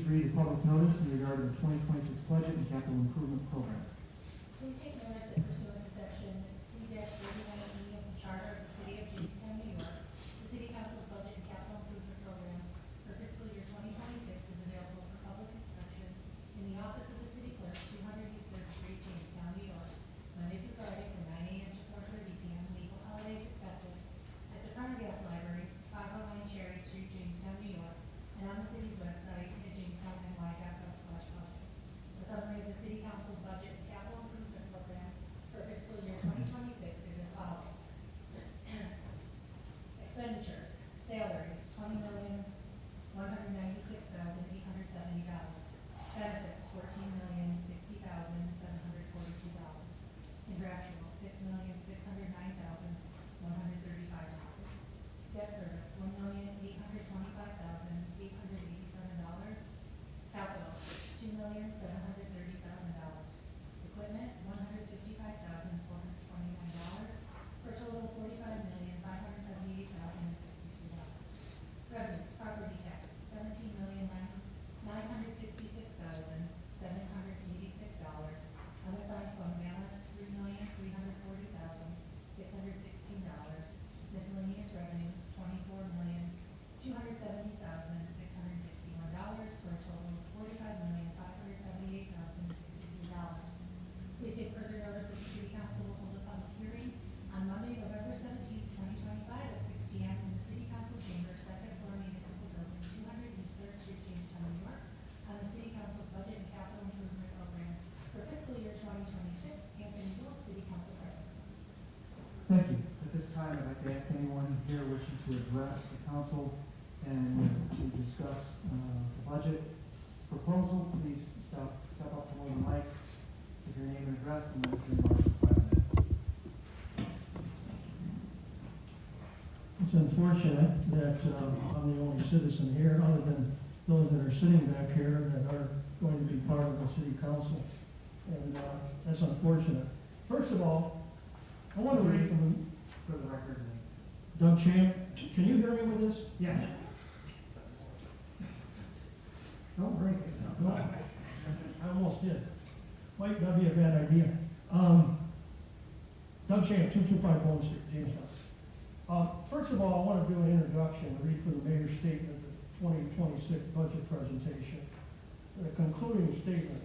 read the public notice in regard to the 2026 budget and capital improvement program. Please take notice that pursuant to section C-31E of the Charter of the City of Jamestown, New York, the City Council's budget and capital improvement program for fiscal year 2026 is available for public inspection in the office of the city clerk, 200 East 3rd Street, Jamestown, New York, Monday through Friday from 9 a.m. to 4:30 p.m., legal holidays accepted, at the Front Gas Library, 509 Cherry Street, Jamestown, New York, and on the city's website at jamestownny.gov/budget. A summary of the City Council's budget and capital improvement program for fiscal year 2026 is as follows. Expenditures, salaries, $20,196,870. Benefits, $14,060,742. Contractual, $6,609,135. Debt service, $1,825,887. Capital, $2,730,000. Equipment, $155,429, for a total of $45,578,062. Revenues, property tax, $17,966,786. Unassigned fund balance, $3,340,616. Miscellaneous revenues, $24,270,661, for a total of $45,578,063. Please take further notice that the City Council will hold a public hearing on Monday, November 17th, 2025, at 6 p.m. in the City Council Chamber, second floor municipal building, 200 East 3rd Street, Jamestown, New York, on the City Council's budget and capital improvement program for fiscal year 2026. Anthony Wills, City Council President. Thank you. At this time, I'd like to ask anyone here wishing to address the council and to discuss the budget proposal, please step up to one of the mics, give your name and address, and then your remarks for 5 minutes. It's unfortunate that I'm the only citizen here, other than those that are sitting back here that are going to be part of the city council. And that's unfortunate. First of all, I want to read from For the record, Doug Champ. Can you hear me with this? yeah. Don't break it. No. I almost did. Might not be a bad idea. Doug Champ, 225 Bone Street, Jamestown. First of all, I want to do an introduction, read from the mayor's statement, the 2026 budget presentation, the concluding statement.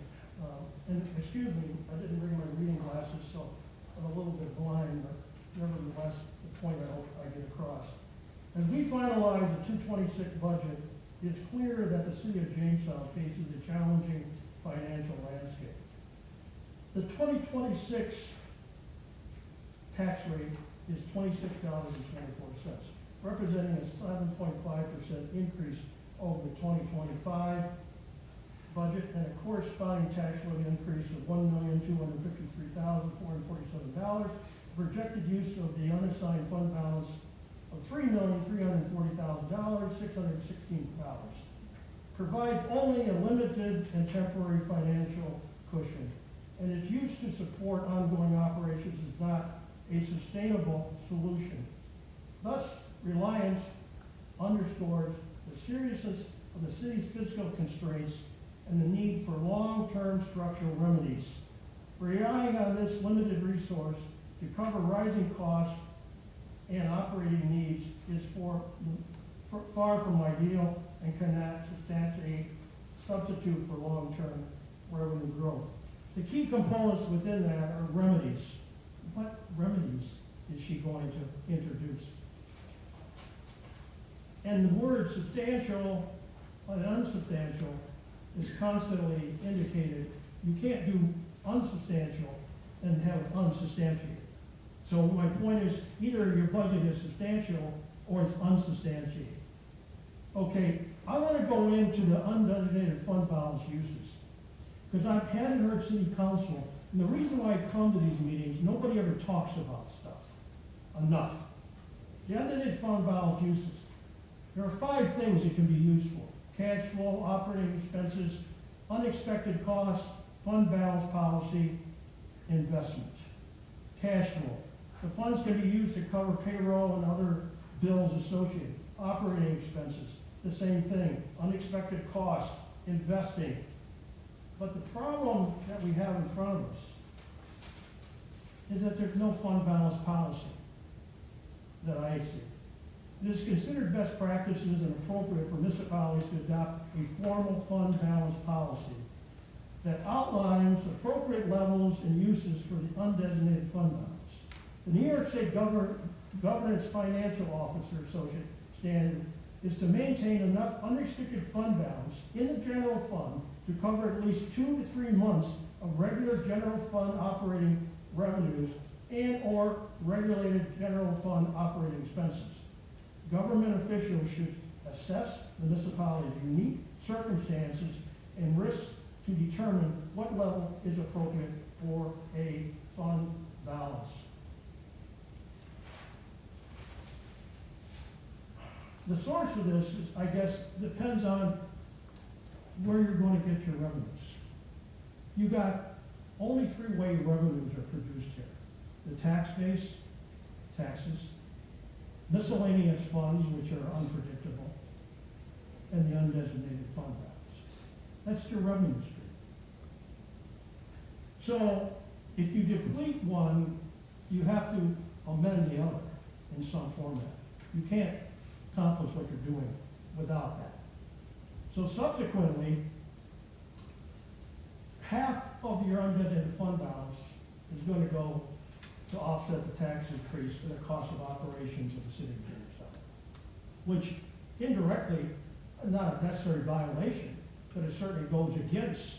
And excuse me, I didn't bring my reading glasses, so I'm a little bit blind, but nevertheless, the point I hope I get across. As we finalize the 2026 budget, it's clear that the city of Jamestown faces a challenging financial landscape. The 2026 tax rate is $26.24, representing a 7.5% increase over the 2025 budget and a corresponding tax rate increase of $1,253,447. Projected use of the unassigned fund balance of $3,340,616. Provides only a limited and temporary financial cushion, and its use to support ongoing operations is not a sustainable solution. Thus, reliance underscores the seriousness of the city's fiscal constraints and the need for long-term structural remedies. Relying on this limited resource to cover rising costs and operating needs is far from ideal and cannot substitute for long-term revenue growth. The key components within that are remedies. What remedies is she going to introduce? And the word substantial and unsubstantial is constantly indicated. You can't do unsubstantial and have it unsubstantiated. So my point is, either your budget is substantial or it's unsubstantiated. Okay, I want to go into the undesignated fund balance uses, because I hadn't heard city council, and the reason why I come to these meetings, nobody ever talks about stuff enough. The undesignated fund balance uses. There are 5 things it can be used for: cash flow, operating expenses, unexpected costs, fund balance policy, investment. Cash flow. The funds can be used to cover payroll and other bills associated. Operating expenses, the same thing. Unexpected costs, investing. But the problem that we have in front of us is that there's no fund balance policy that I see. It is considered best practices and appropriate for municipalities to adopt a formal fund balance policy that outlines appropriate levels and uses for the undesignated fund balance. The New York State Governance Financial Officer Association standard is to maintain enough unrestricted fund balance in the general fund to cover at least 2 to 3 months of regular general fund operating revenues and or regulated general fund operating expenses. Government officials should assess municipalities' unique circumstances and risks to determine what level is appropriate for a fund balance. The source of this is, I guess, depends on where you're going to get your revenues. You got only 3 ways revenues are produced here. The tax base, taxes, miscellaneous funds, which are unpredictable, and the undesignated fund balance. That's your revenue stream. So if you deplete one, you have to amend the other in some format. You can't accomplish what you're doing without that. So subsequently, half of your undesignated fund balance is going to go to offset the tax increase for the cost of operations of the city of Jamestown, which indirectly, not a necessary violation, but it certainly goes against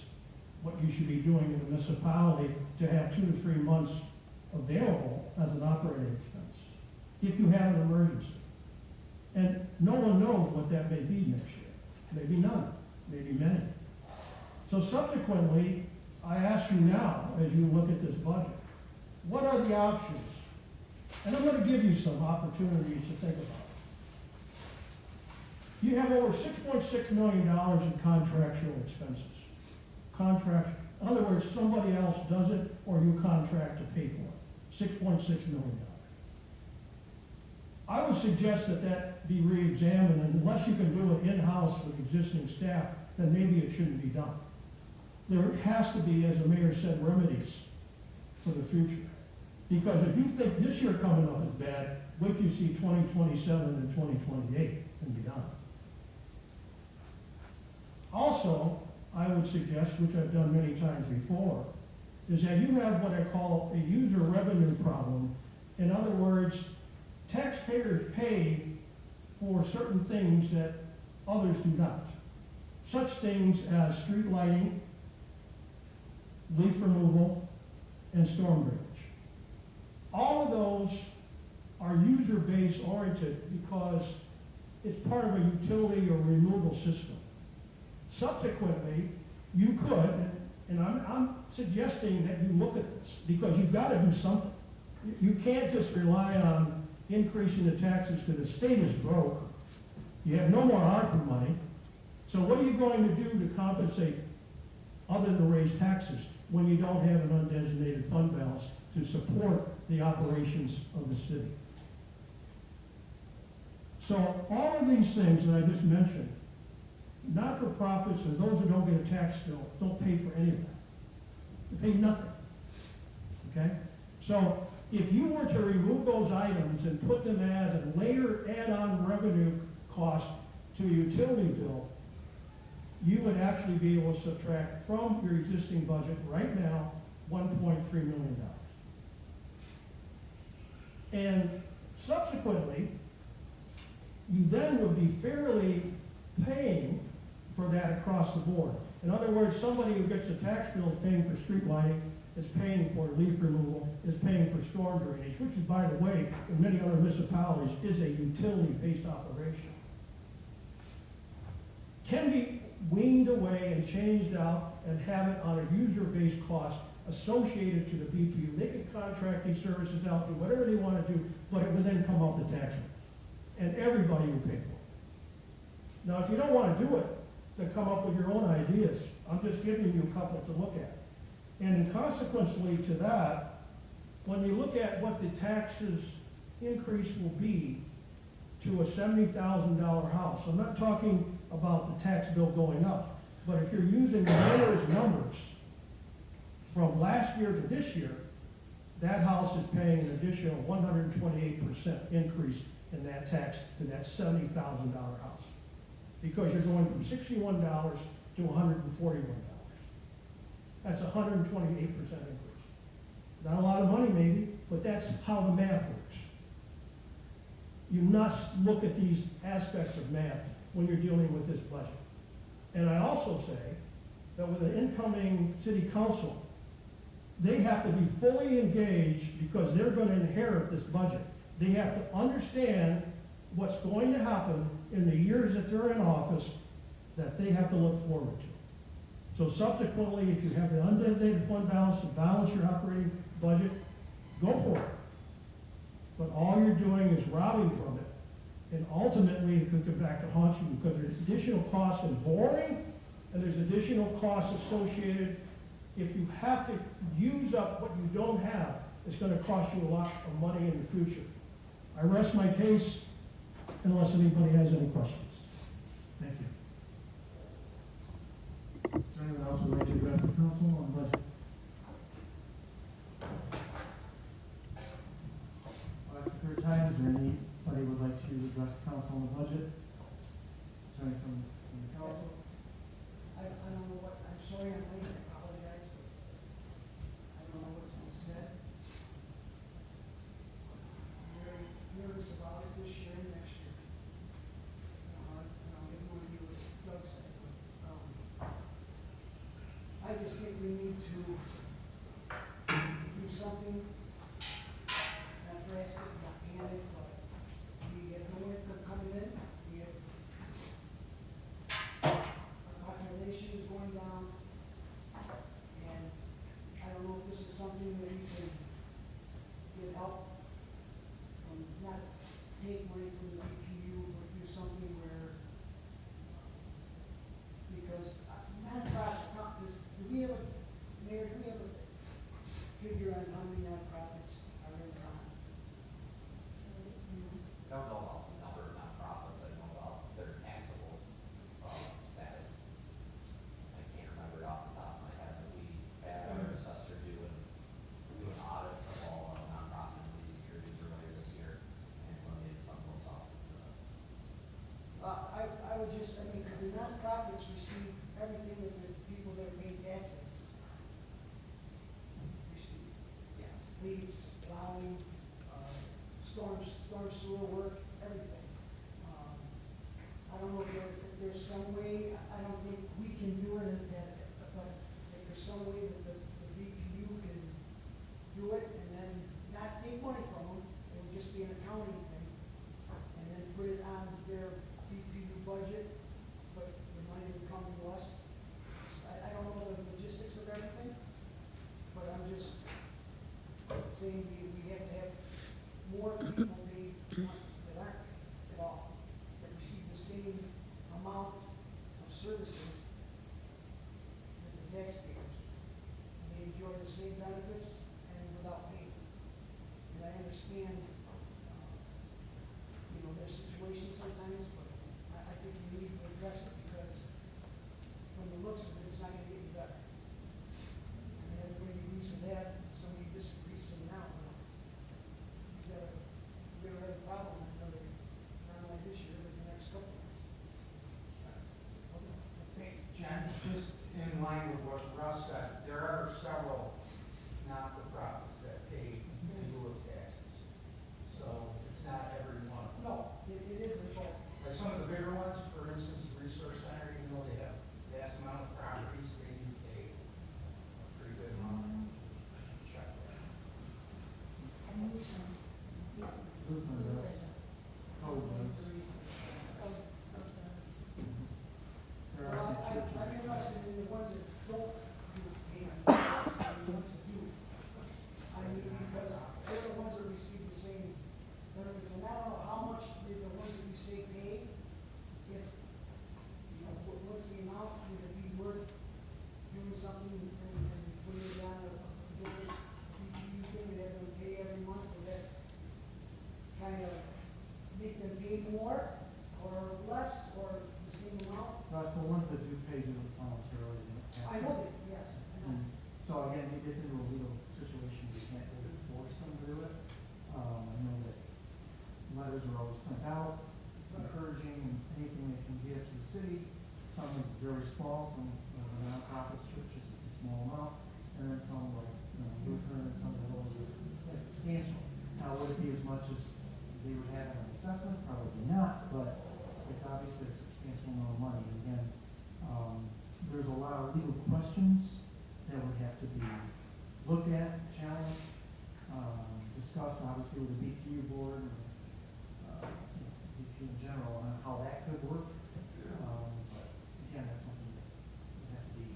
what you should be doing in the municipality to have 2 to 3 months available as an operating expense, if you have an emergency. And no one knows what that may be next year. Maybe none, maybe many. So subsequently, I ask you now, as you look at this budget, what are the options? And I'm going to give you some opportunities to think about. You have over $6.6 million in contractual expenses. In other words, somebody else does it or you contract to pay for it. $6.6 million. I would suggest that that be re-examined, and unless you can do it in-house with existing staff, then maybe it shouldn't be done. There has to be, as the mayor said, remedies for the future. Because if you think this year coming up is bad, wait till you see 2027 and 2028 and beyond. Also, I would suggest, which I've done many times before, is that you have what I call a user revenue problem. In other words, taxpayers pay for certain things that others do not. Such things as street lighting, leaf removal, and storm drainage. All of those are user-based oriented because it's part of a utility or renewable system. Subsequently, you could, and I'm suggesting that you look at this because you've got to do something. You can't just rely on increasing the taxes because the state is broke. You have no more ARPA money. So what are you going to do to compensate other than raise taxes when you don't have an undesignated fund balance to support the operations of the city? So all of these things that I just mentioned, not-for-profits and those who don't get a tax bill don't pay for any of that. They pay nothing, okay? So if you were to remove those items and put them as a later add-on revenue cost to a utility bill, you would actually be able to subtract from your existing budget right now $1.3 million. And subsequently, you then would be fairly paying for that across the board. In other words, somebody who gets a tax bill is paying for street lighting, is paying for leaf removal, is paying for storm drainage, which is, by the way, in many other municipalities, is a utility-based operation. Can be weaned away and changed out and have it on a user-based cost associated to the BPU. They can contract these services out, do whatever they want to do, but it would then come off the tax rolls. And everybody would pay for it. Now, if you don't want to do it, then come up with your own ideas. I'm just giving you a couple to look at. And consequently to that, when you look at what the taxes increase will be to a $70,000 house, I'm not talking about the tax bill going up. But if you're using the mayor's numbers from last year to this year, that house is paying an additional 128% increase in that tax to that $70,000 house. Because you're going from $61 to $141. That's a 128% increase. Not a lot of money maybe, but that's how the math works. You must look at these aspects of math when you're dealing with this budget. And I also say that with an incoming city council, they have to be fully engaged because they're going to inherit this budget. They have to understand what's going to happen in the years that they're in office that they have to look forward to. So subsequently, if you have the undesignated fund balance to balance your operating budget, go for it. But all you're doing is robbing from it. And ultimately, it could come back to haunt you because there's additional costs in borrowing, and there's additional costs associated. If you have to use up what you don't have, it's going to cost you a lot of money in the future. I rest my case unless anybody has any questions. Thank you. Is there anyone else who would like to address the council on the budget? I'll ask a third time, is there anybody who would like to address the council on the budget? Is there any from the council? I don't know what, I'm sorry I'm late, I apologize, but I don't know what's been said. I'm very nervous about it this year and next year. And I'll get more to you what Doug said, but, I just think we need to do something, not drastic, not panic, but we have no income coming in, we have our population is going down, and I don't know if this is something that we can get help from, not take money from the BPU, but do something where, because nonprofits, do we have a, Mayor, do we have a figure on how many nonprofits are in town? I don't know about the number of nonprofits, I know about their taxable status. I can't remember it off the top of my head, but we had our assessor do an audit of all nonprofit and securities earlier this year, and eliminated some of those off. I would just, I mean, because the nonprofits receive everything that the people that pay taxes receive. Yes. Police, plowing, storm sewer work, everything. I don't know if there's some way, I don't think we can do it, but if there's some way that the BPU can do it and then not take money from them, it would just be an accounting thing, and then put it on their BPU budget, but the money would come to us. I don't know the logistics of everything, but I'm just saying we have to have more people paid that aren't at all, that receive the same amount of services that the taxpayers. And they enjoy the same benefits and without paying. And I understand, their situation sometimes, but I think we need to address it because from the looks of it, it's not gonna get any better. And everybody agrees with that, somebody disagrees, so now, we're gonna have a problem with another, not only this year, but the next couple of years. Hey, Jen, just in line with what Russ said, there are several not-for-profits that pay in lieu of taxes. So it's not every one. No, it is a fault. Like some of the bigger ones, for instance, the Resource Center, even though they have vast amount of properties, they do pay a pretty good amount. Check that. Who's on this? Oh, yes. There are some churches. I'm interested in the ones that don't do payment, the ones that do. I mean, because they're the ones that receive the same benefits, and I don't know how much the ones that you say pay, if, what's the amount, would it be worth doing something and putting it down a different BPU thing that have them pay every month, or that kind of very small, some nonprofits, churches, it's a small amount, and then some like Lutheran and some of those are substantial. Now, would it be as much as they would have in an assessment? Probably not, but it's obviously a substantial amount of money. And again, there's a lot of legal questions that would have to be looked at, challenged, discussed obviously with the BPU board and BPU in general on how that could work. But again, that's something that would have to be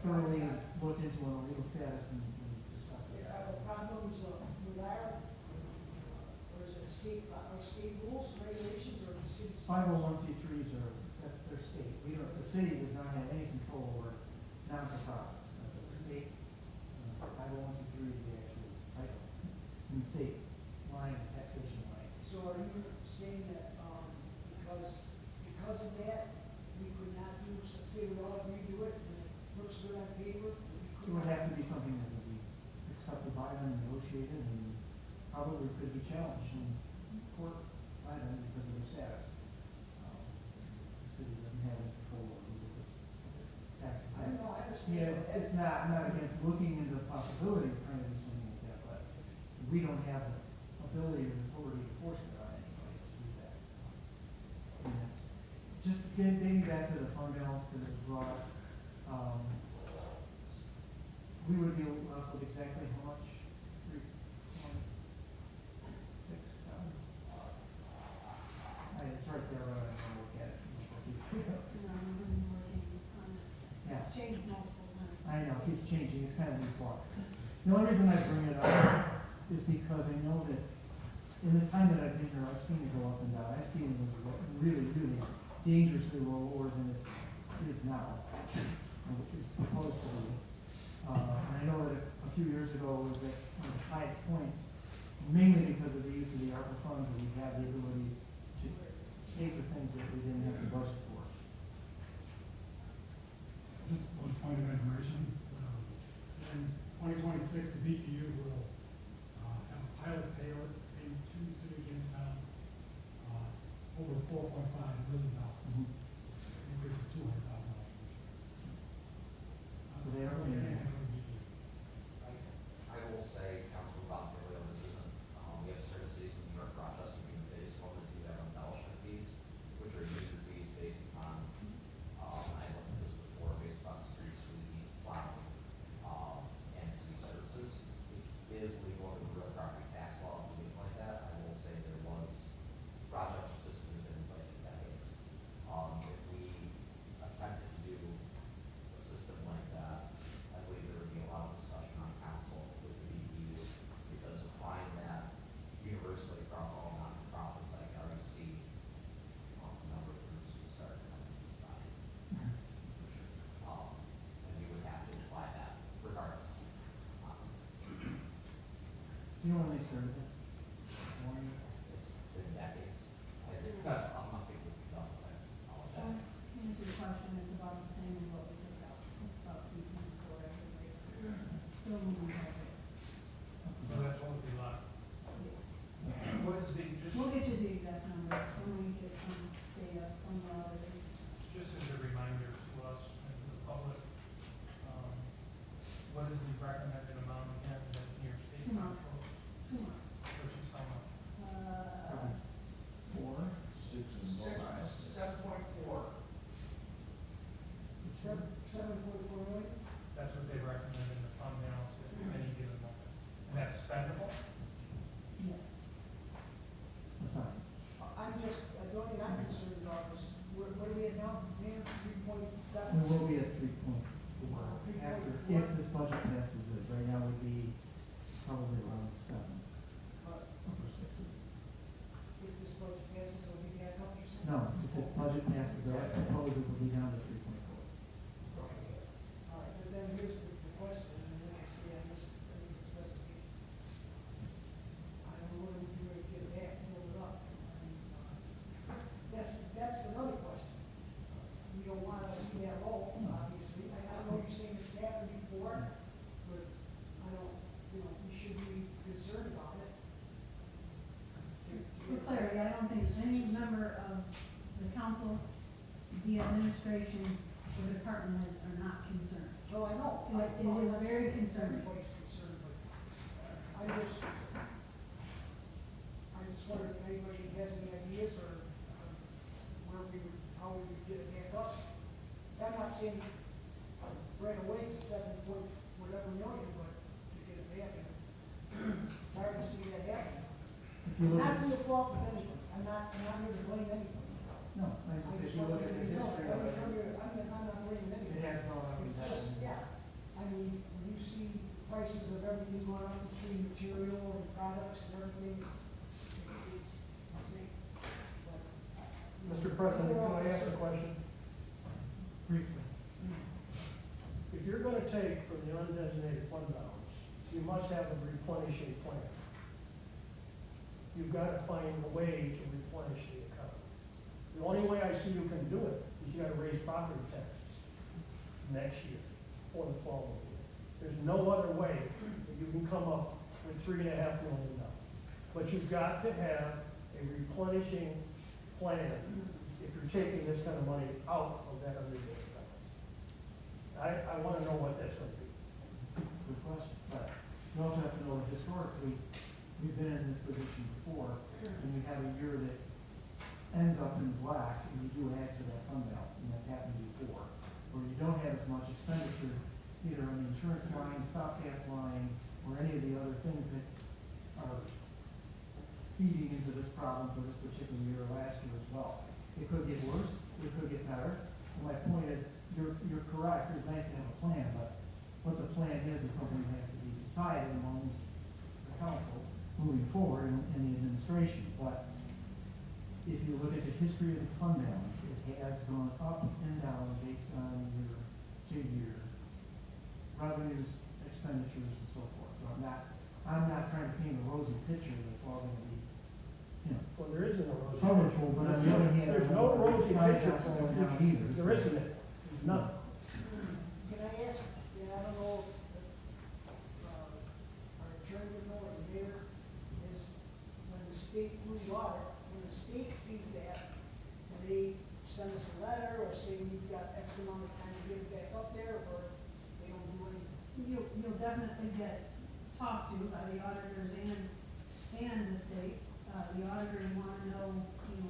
thoroughly looked into on a legal status and discussed. Yeah, the problems with our, or is it state rules, regulations, or the city? 501c3s are, that's their state. We don't, the city does not have any control over non-for-profits. That's a state, 501c3 is the actual title in the state line, taxation line. So are you saying that, because of that, we could not do, say we all agree to it, and it looks good on paper? It would have to be something that would be accepted by them, negotiated, and probably could be challenged in court by them because of their status. The city doesn't have any control over it, it's just tax I don't exempt. know, I understand. Yeah, it's not, I'm not against looking into the possibility of trying to do something like that, but we don't have the ability or authority to force it on anybody to do that. So, and it's just getting back to the fund balance because it was brought up. We would be left with exactly how much? 3, 1, 6, 7. It's right there, I'm gonna look at it. Yeah. Changed multiple times. I know, it keeps changing, it's kind of in flux. The only reason I bring it up is because I know that in the time that I've been here, I've seen it go up and down. I've seen it was really, really dangerously lower than it is now, which is proposed to be. And I know that a few years ago it was at one of its highest points, mainly because of the use of the ARPA funds, that we had the ability to pay for things that we didn't have the budget for. Just one point of information. In 2026, the BPU will have a pilot payment to the city of Jamestown over $4.5 million, increase of $200,000. So they are- I will say, Councilman Bonfiglio, this isn't, we have certain cities in New York, Rochester, being the biggest one, that do have embellishment fees, which are user fees based upon, I looked at this before, based upon street sweeping, plowing, and city services. It is legal under the real property tax law to do it like that. I will say there was, Rochester system has been in place for decades. If we attempted to do a system like that, I believe there would be a lot of discussion on council with the BPU, because applying that universally across all nonprofits, I can already see a number of groups who start coming to this body. And we would have to apply that regardless. Do you know when they started it? It's been decades. I'm not thinking we've done it, I apologize. To answer your question, it's about the same as what we took out. It's about 3.4 every year. Still moving forward. So that's what we lot. What is the, We'll get you the exact number when we get some data from the auditor. just as a reminder to us and the public, what is the recommended amount again that your state 2 months. controls? 2 months. Which is how much? Probably 4. 7.4. 7.4 million? That's what they recommend in the fund balance at any given moment. And that's spendable? Yes. Assigned. The only thing I'm concerned about is, what are we at now, man, 3.7? We will be at 3.4 after, if this budget passes this. Right now would be probably around 7, upper 6s. If this budget passes, it'll be back up, you're saying? No, if this budget passes as proposed, it will be down to 3.4. All right, but then here's the question, and then I say, I guess, I think it's best to be, I don't know what we do to get it back, build it up. That's another question. We don't want to be that low, obviously. I know you're saying it's happened before, but I don't, we should be concerned about it. For clarity, I don't think any member of the council, the administration, the department heads are not concerned. No, I know. It- it I'm is not very saying concerning. Everybody's concerned, but I just wondered if anybody has any ideas or where we would, how we would get it back up. I'm not saying right away to 7 point whatever million, but to get it back, and it's hard to see that happening. If you look Not at, to the fault of anybody. I'm not here to blame anybody. no, like I said, if you look at the history of it, I'm not blaming it anybody. has gone up and It's just, down. yeah, I mean, when you see prices of everything going up between material and products and everything, it's insane. But, Mr. President, can I ask a question? Briefly. If you're gonna take from the undesignated fund balance, you must have a replenishing plan. You've got to find a way to replenish the account. The only way I see you can do it is you gotta raise property taxes next year or the following year. There's no other way that you can come up with $3.5 million. But you've got to have a replenishing plan if you're taking this kind of money out of that undesignated balance. I wanna know what that's gonna be. Good question, but you also have to know that historically, we've been in this position before, and you have a year that ends up in black, and you do add to that fund balance, and that's happened before, where you don't have as much expenditure, either on the insurance line, stopgap line, or any of the other things that are feeding into this problem for this particular year or last year as well. It could get worse, it could get better, and my point is, you're correct, it's nice to have a plan, but what the plan is something that has to be decided among the council moving forward in the administration. But if you look at the history of the fund balance, it has gone up and down based on year to year, revenues, expenditures, and so forth. So I'm not trying to paint a rosy picture that's all going to be, you know, Well, there isn't a rosy colorful, but on the other hand, There's no rosy skies picture not for falling the down future. either. There isn't it. There's none. Can I ask, and I don't know if our attorney would know, or the mayor, is when the state, who the audit, when the state sees that, and they send us a letter or say we've got X amount of time to get it back up there, or they don't do anything? You'll definitely get talked to by the auditors and the state. The auditors want to know,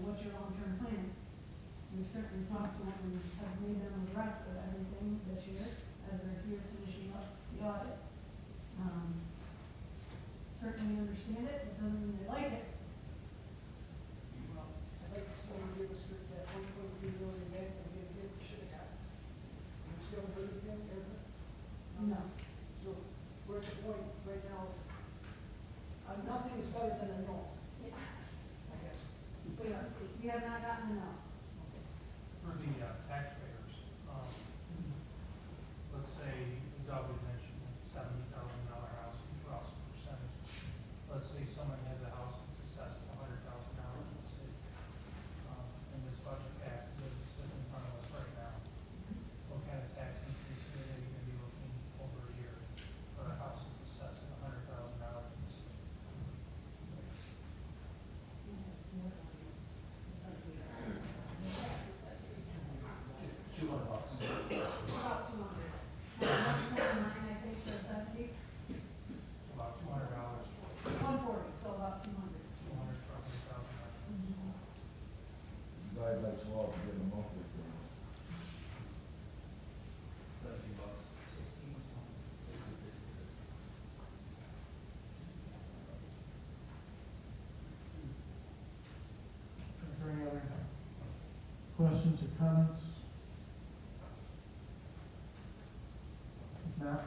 what's your long-term plan? We've certainly talked to them and have made them abreast of everything this year as they're here finishing up the audit. Certainly understand it, it doesn't mean they like it. Well, I'd like to see them give us that 1.3 million back that we should have got. We still do anything, Erica? No. So we're at the point right now, nothing is better than a no, I guess. We have not gotten enough. For the taxpayers, let's say, Doug had mentioned $70,000 house, percentage. Let's say someone has a house that's assessed at $100,000 in the city. And this budget passes, it's sitting in front of us right now. What kind of tax increase are they gonna be looking over a year for a house that's assessed at $100,000 in the city? $200. About 200. 149, I think, for 70. About $200, 140, so about 200. 200 for $100,000. Divide by 12 to get a monthly payment. $17, 16, 66. Is there any other questions or comments? If not,